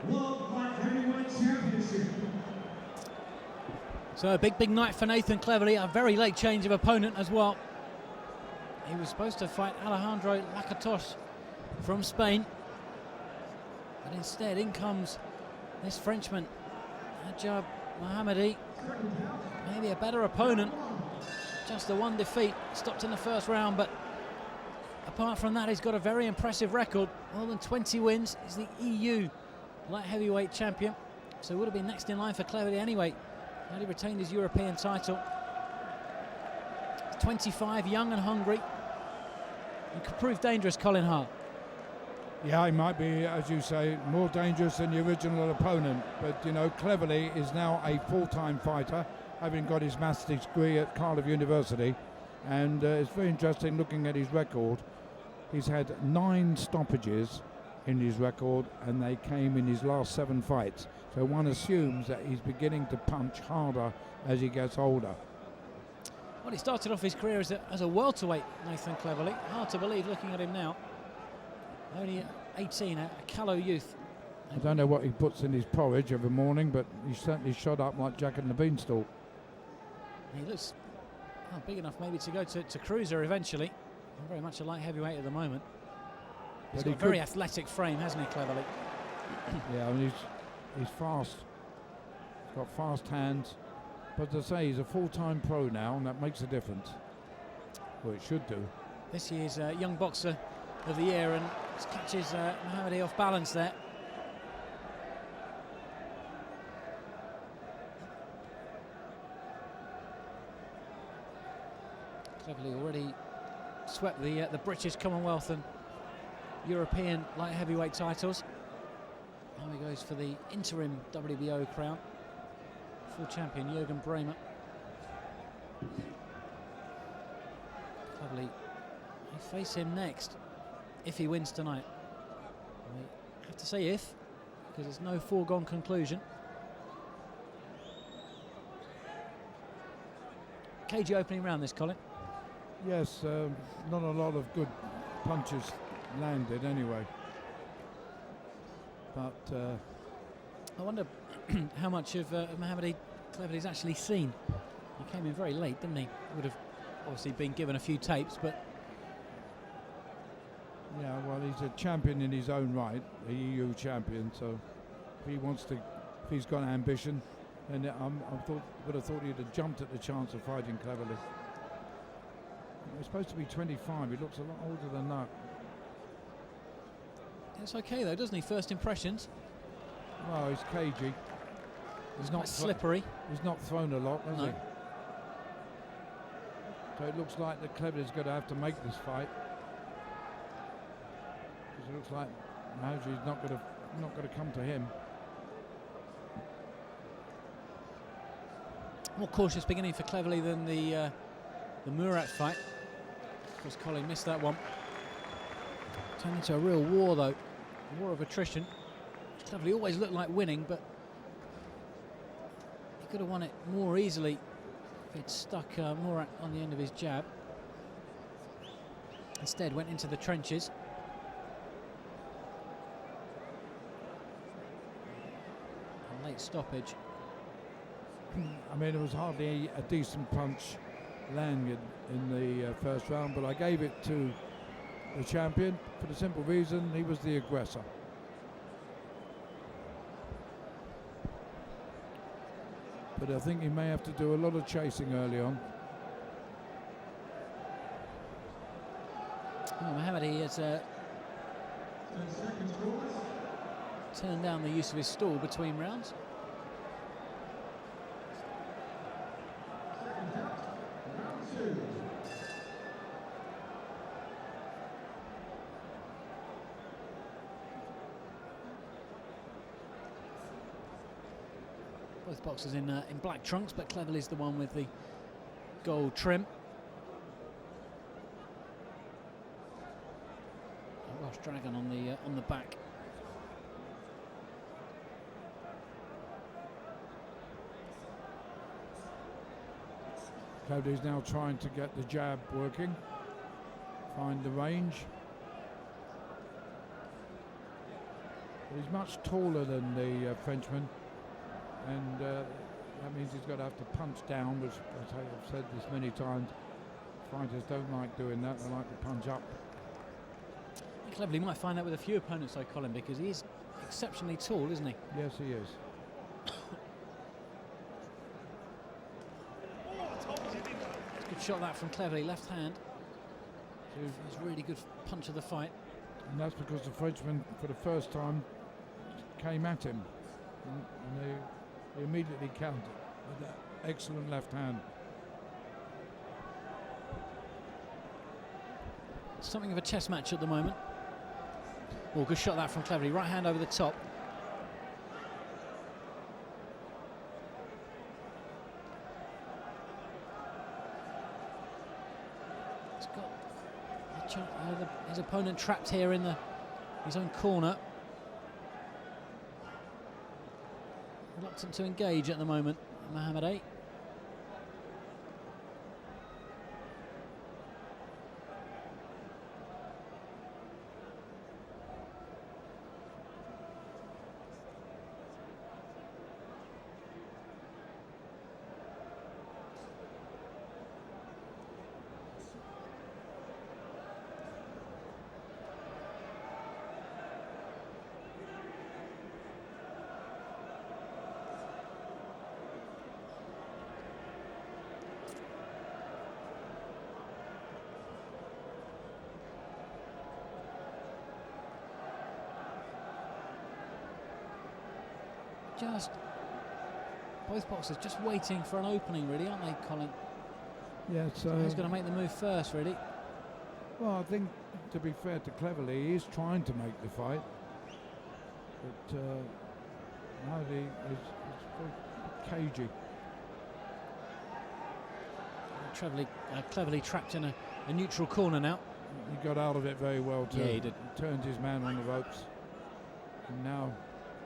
World Light Heavyweight Championship. So a big night for Nathan Cleverly. A very late change of opponent as well. He was supposed to fight Alejandro Lakatos from Spain, but instead in comes this Frenchman, NADJIB Mohammedi. Maybe a better opponent, just the one defeat, stopped in the first round, but apart from that he's got a very impressive record, more than 20 wins. He's the EU light heavyweight champion, so would have been next in line for Cleverly anyway, had he retained his European title. 25, young and hungry, and could prove dangerous, Colin Hart. Yeah, he might be, as you say, more dangerous than the original opponent. But, you know, Cleverly is now a full-time fighter, having got his master's degree at Cardiff University. And it's very interesting looking at his record. He's had 9 stoppages in his record, and they came in his last 7 fights. So one assumes that he's beginning to punch harder as he gets older. Well, he started off his career as a welterweight, Nathan Cleverly. Hard to believe looking at him now. Only 18, a callow youth. I don't know what he puts in his porridge every morning, but he's certainly shot up like Jack and the Beanstalk. He looks big enough maybe to go to cruiser eventually. Very much a light heavyweight at the moment. He's got a very athletic frame, hasn't he, Cleverly? Yeah, I mean, he's fast. He's got fast hands. But as I say, he's a full-time pro now, and that makes a difference. Well, it should do. This year's Young Boxer of the Year, and catches Mohammedi off balance there. Cleverly already swept the British, Commonwealth and European light heavyweight titles. Now he goes for the interim WBO crown. Full champion Jürgen Bremer. Cleverly, they face him next if he wins tonight. I have to say if, because there's no foregone conclusion. Cagey opening round this, Colin. Yes, not a lot of good punches landed anyway. But I wonder how much of Mohammedi Cleverly's actually seen. He came in very late, didn't he? Would have obviously been given a few tapes, but yeah, well, he's a champion in his own right, the EU champion. So if he wants to, if he's got ambition, then would have thought he'd have jumped at the chance of fighting Cleverly. He's supposed to be 25. He looks a lot older than that. It's okay though, doesn't he? First impressions. Well, he's cagey. He's not slippery. He's not thrown a lot, has No. he? So it looks like that Cleverly's going to have to make this fight. Because it looks like Mahouji's not going to come to him. More cautious beginning for Cleverly than the Murat fight. Of course, Colin missed that one. Turned into a real war though, a war of attrition. Cleverly always looked like winning, but he could have won it more easily if he'd stuck Murat on the end of his jab. Instead went into the trenches. A late stoppage. I mean, it was hardly a decent punch landed in the first round, but I gave it to the champion for the simple reason he was the aggressor. But I think he may have to do a lot of chasing early on. Well, Mohammedi has turned down the use of his stall between rounds. Both boxers in black trunks, but Cleverly's the one with the gold trim. A Ross Dragon on the back. Cleverly's now trying to get the jab working, find the range. He's much taller than the Frenchman, and that means he's got to have to punch down, which I've said this many times. Fighters don't like doing that, they like to punch up. Cleverly might find that with a few opponents, though, Colin, because he is exceptionally tall, isn't he? Yes, he is. Good shot that from Cleverly, left hand. It's a really good punch of the fight. And that's because the Frenchman, for the first time, came at him. And they immediately countered with that excellent left hand. Something of a chess match at the moment. Oh, good shot that from Cleverly. Right hand over the top. He's got his opponent trapped here in his own corner. Reluctant to engage at the moment, Mohammedi. Both boxers just waiting for an opening, really, aren't they, Colin? Yeah, so who's going to make the move first, really? Well, I think, to be fair to Cleverly, he is trying to make the fight, but Mohammedi is very cagey. Cleverly trapped in a neutral corner now. He got out of it very well too. Yeah, he did. He turned his man on the ropes, and now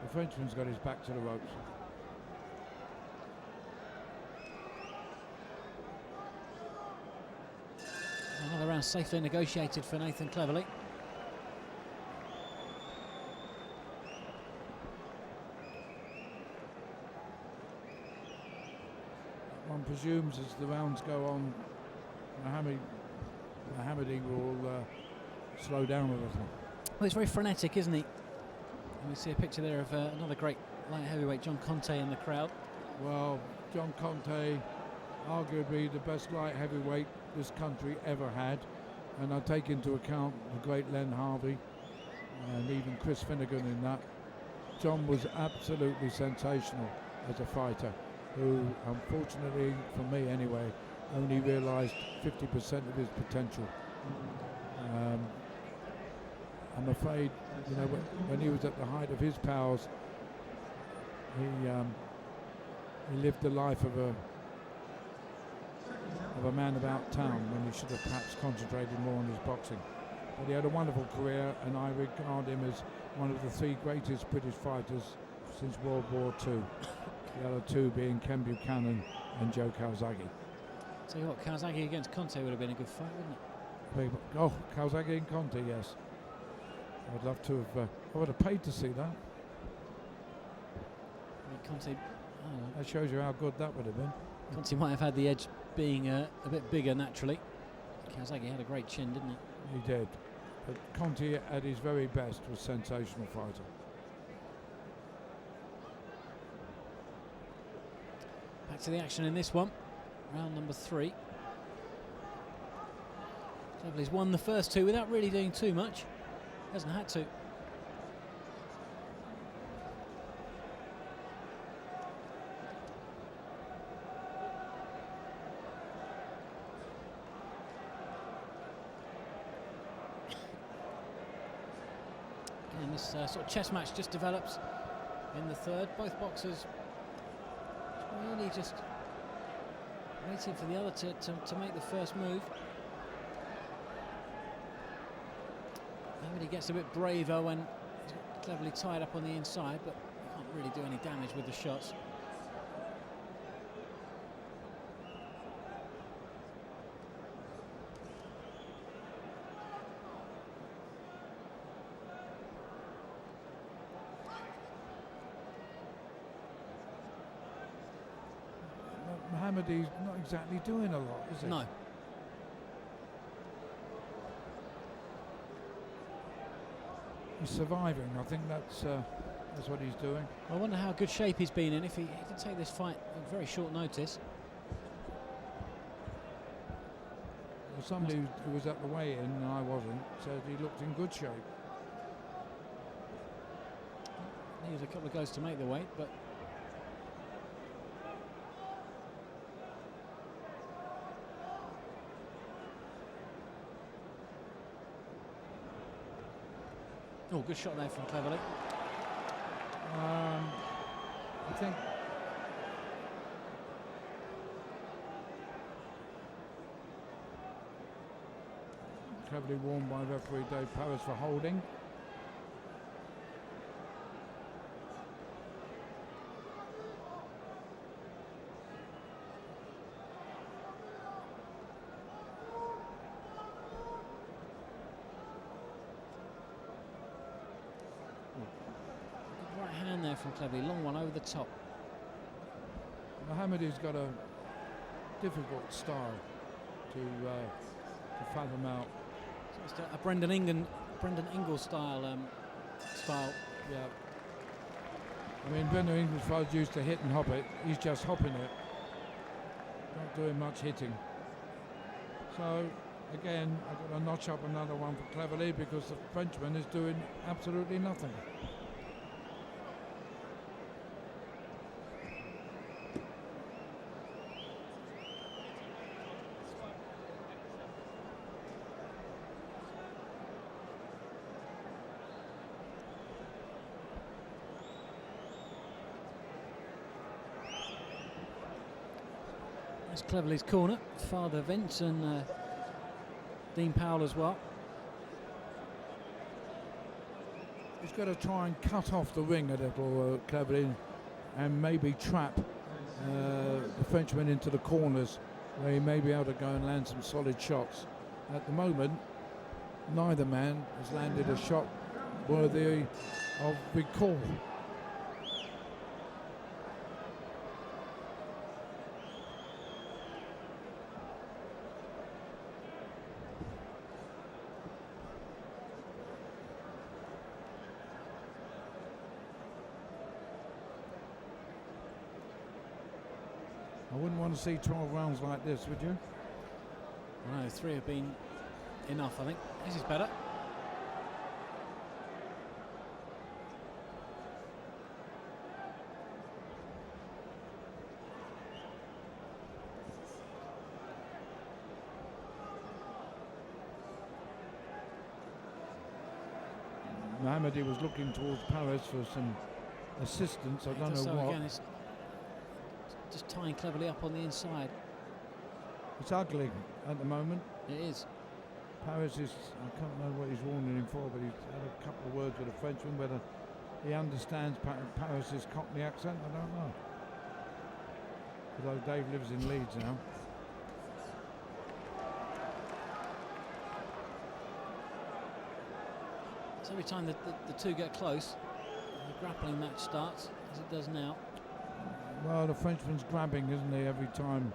the Frenchman's got his back to the ropes. Another round safely negotiated for Nathan Cleverly. One presumes as the rounds go on, Mohammedi will slow down a little. Well, he's very frenetic, isn't he? And we see a picture there of another great light heavyweight, John Conte, in the crowd. Well, John Conte, arguably the best light heavyweight this country ever had, and I take into account the great Len Harvey and even Chris Finnegan in that. John was absolutely sensational as a fighter, who, unfortunately for me anyway, only realised 50% of his potential. I'm afraid, you know, when he was at the height of his powers, he lived the life of a man about town, when he should have perhaps concentrated more on his boxing. But he had a wonderful career, and I regard him as one of the three greatest British fighters since World War II. The other two being Ken Buchanan and Joe Calzaghe. Tell you what, Calzaghe against Conte would have been a good fight, wouldn't it? Oh, Calzaghe and Conte, yes. I'd love to have. I would have paid to see that. Conte. That shows you how good that would have been. Conte might have had the edge, being a bit bigger naturally. Calzaghe had a great chin, didn't he? He did. But Conte at his very best was a sensational fighter. Back to the action in this one. Round number 3. Cleverly's won the first two without really doing too much. Hasn't had to. And this sort of chess match just develops in the third. Both boxers really just waiting for the other to make the first move. He gets a bit braver when he's cleverly tied up on the inside, but he can't really do any damage with the shots. Mohammedi's not exactly doing a lot, is he? No. He's surviving. I think that's what he's doing. I wonder how good shape he's been in if he did take this fight at very short notice. Well, somebody who was at the weigh-in, and I wasn't, said he looked in good shape. Needed a couple of goes to make the weight, but oh, good shot there from Cleverly. I think cleverly warned by referee Dave Paris for holding. Good right hand there from Cleverly, long one over the top. Mohammedi's got a difficult style to fathom out. So it's a Brendan Ingle style. Yeah. I mean, Brendan Ingles was used to hit and hop it. He's just hopping it, not doing much hitting. So again, I've got to notch up another one for Cleverly because the Frenchman is doing absolutely nothing. That's Cleverly's corner. Father Vince and Dean Powell as well. He's got to try and cut off the ring a little, Cleverly, and maybe trap the Frenchman into the corners where he may be able to go and land some solid shots. At the moment, neither man has landed a shot worthy of recall. I wouldn't want to see 12 rounds like this, would you? No, 3 have been enough, I think. This is better. Mohammedi was looking towards Paris for some assistance. I don't know So what. again, it's just tying Cleverly up on the inside. It's ugly at the moment. It is. Paris is, I can't know what he's warning him for, but he's had a couple of words with the Frenchman. Whether he understands Paris's Cockney accent, I don't know. Although Dave lives in Leeds now. So every time the two get close, the grappling match starts, as it does now. Well, the Frenchman's grabbing, isn't he, every time?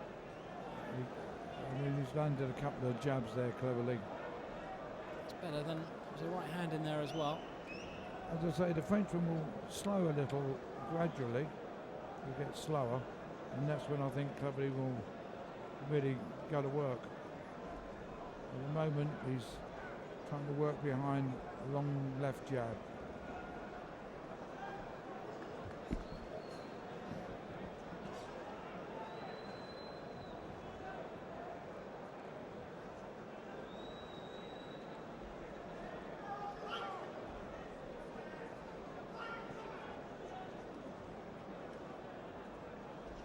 I mean, he's landed a couple of jabs there cleverly. It's better than there's a right hand in there as well. As I say, the Frenchman will slow a little gradually. He'll get slower, and that's when I think Cleverly will really go to work. At the moment, he's trying to work behind a long left jab.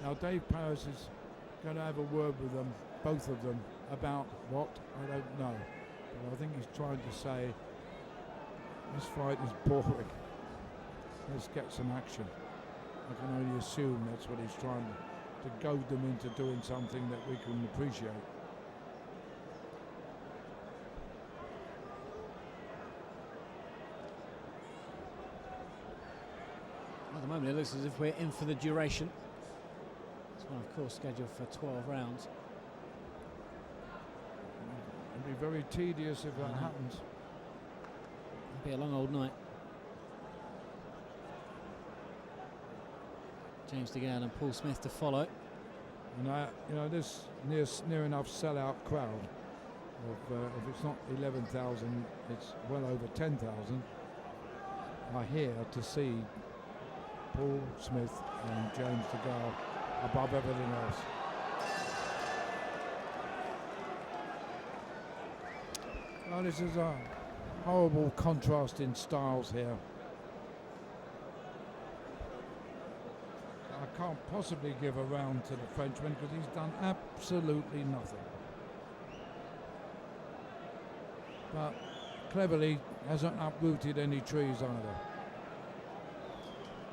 Now Dave Paris is going to have a word with them, both of them, about what? I don't know. But I think he's trying to say, this fight is boring. Let's get some action. I can only assume that's what he's trying to goad them into doing something that we can appreciate. At the moment it looks as if we're in for the duration. That's one, of course, scheduled for 12 rounds. It'd be very tedious if that happens. It'll be a long old night. James DeGale and Paul Smith to follow. And you know, this near enough sellout crowd of if it's not 11,000, it's well over 10,000. Are here to see Paul Smith and James DeGale above everything else. Well, this is a horrible contrast in styles here. I can't possibly give a round to the Frenchman because he's done absolutely nothing. But cleverly hasn't uprooted any trees either.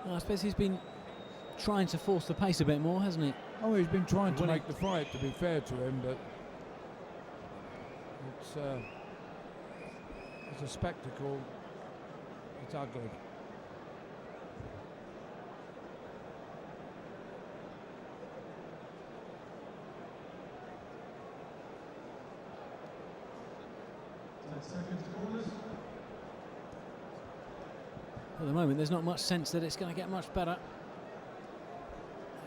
Well, I suppose he's been trying to force the pace a bit more, hasn't he? Oh, he's been trying to make the fight, to be fair to him, but it's a spectacle. It's ugly. At the moment, there's not much sense that it's going to get much better.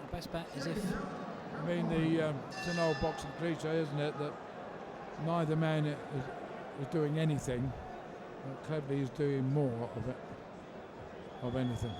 The best bet is if... I mean, it's an old boxing cliche, isn't it, that neither man is doing anything, but Cleverly is doing more of it, of anything.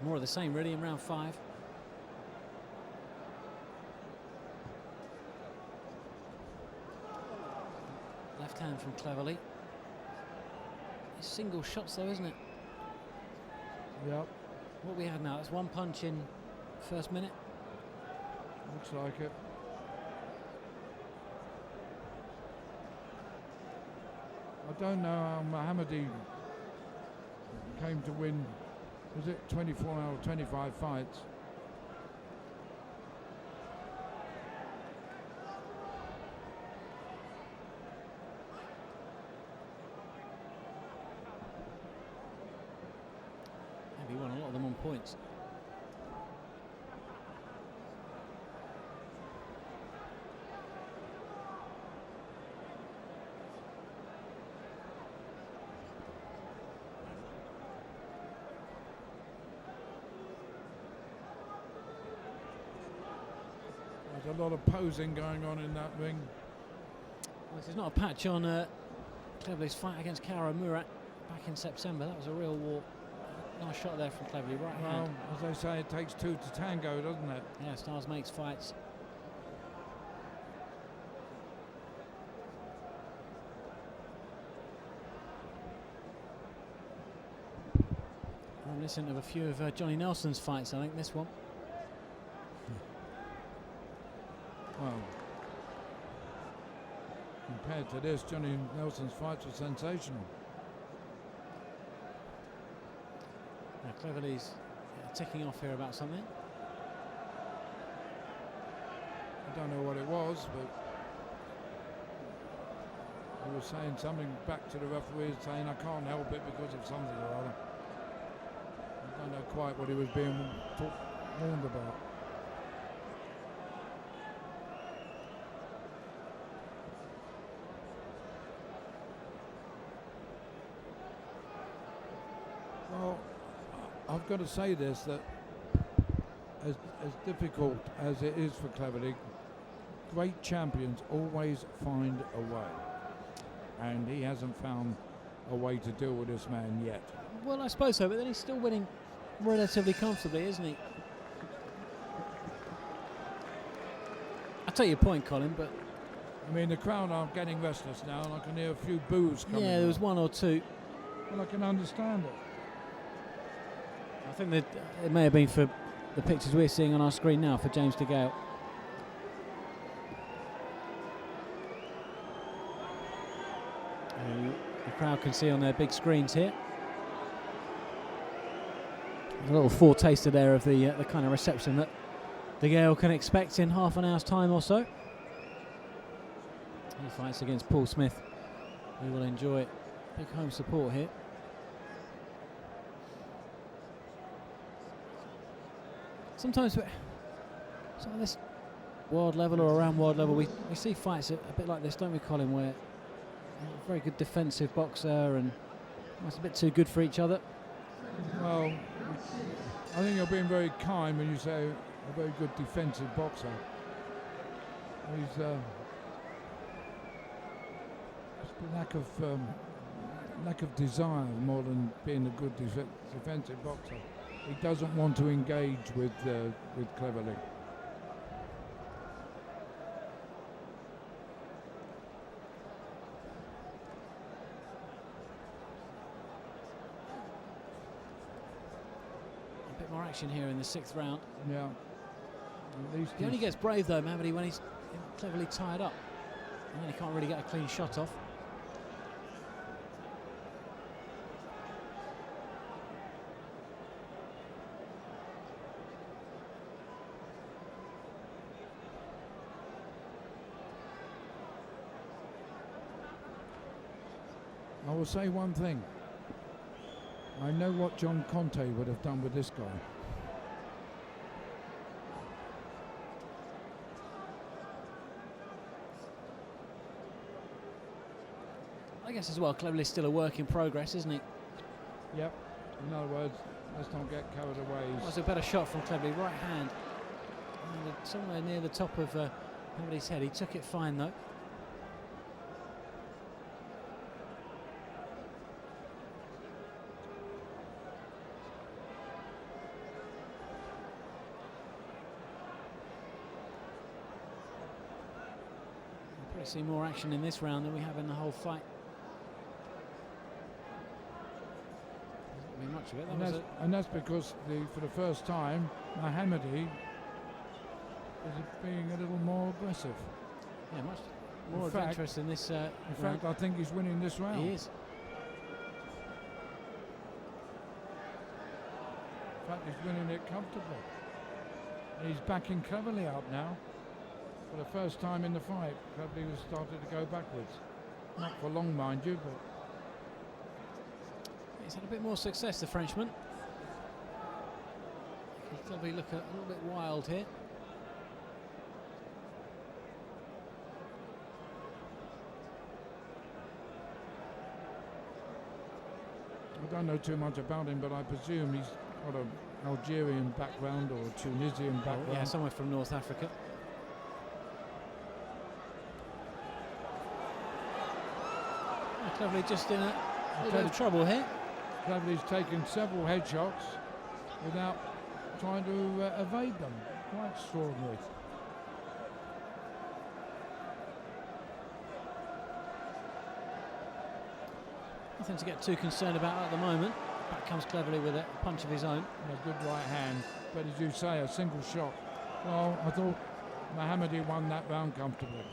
More of the same, really, in round 5. Left hand from Cleverly. It's single shots, though, isn't it? Yep. What we had now, it's one punch in first minute. Looks like it. I don't know how Mohammedi came to win. Was it 24 out of 25 fights? Maybe he won a lot of them on points. There's a lot of posing going on in that ring. Well, this is not a patch on Cleverly's fight against Kara Murat back in September. That was a real war. Nice shot there from Cleverly, right hand. Well, as they say, it takes two to tango, doesn't it? Yeah, stars makes fights. Reminiscent of a few of Johnny Nelson's fights, I think, this one. Well, compared to this, Johnny Nelson's fights were sensational. Now Cleverly's ticking off here about something. I don't know what it was, but he was saying something back to the referee, saying I can't help it because of something or other. I don't know quite what he was being warned about. Well, I've got to say this, that as difficult as it is for Cleverly, great champions always find a way. And he hasn't found a way to deal with this man yet. Well, I suppose so, but then he's still winning relatively comfortably, isn't he? I take your point, Colin, but... I mean, the crowd are getting restless now, and I can hear a few boos coming. Yeah, there was one or two. Well, I can understand it. I think that it may have been for the pictures we're seeing on our screen now for James DeGale. The crowd can see on their big screens here. A little foretaster there of the kind of reception that the Gale can expect in half an hour's time or so. He fights against Paul Smith, who will enjoy big home support here. Sometimes some of this world level or around world level, we see fights a bit like this, don't we, Colin, where a very good defensive boxer and almost a bit too good for each other. Well, I think you're being very kind when you say a very good defensive boxer. He's lack of desire more than being a good defensive boxer. He doesn't want to engage with Cleverly. A bit more action here in the 6th round. Yeah. At least he only gets brave though, Mohammedi, when he's cleverly tied up, and then he can't really get a clean shot off. I will say one thing. I know what John Conte would have done with this guy. I guess as well, Cleverly's still a work in progress, isn't he? Yep. In other words, let's not get carried away. That was a better shot from Cleverly, right hand. And somewhere near the top of Mohammedi's head. He took it fine though. We'll see more action in this round than we have in the whole fight. Doesn't mean much of it. And that's because for the first time, Mohammedi is being a little more aggressive. Yeah, much more adventurous in this in fact, I think he's winning this round. He is. In fact, he's winning it comfortably. He's backing Cleverly up now. For the first time in the fight, Cleverly was started to go backwards. Not for long, mind you, but he's had a bit more success, the Frenchman. Cleverly look a little bit wild here. I don't know too much about him, but I presume he's got an Algerian background or a Tunisian background. Yeah, somewhere from North Africa. Cleverly just in a little bit of trouble here. Cleverly's taken several headshots without trying to evade them. Quite extraordinary. Nothing to get too concerned about at the moment. Back comes Cleverly with a punch of his own. A good right hand, but as you say, a single shot. Well, I thought Mohammedi won that round comfortably.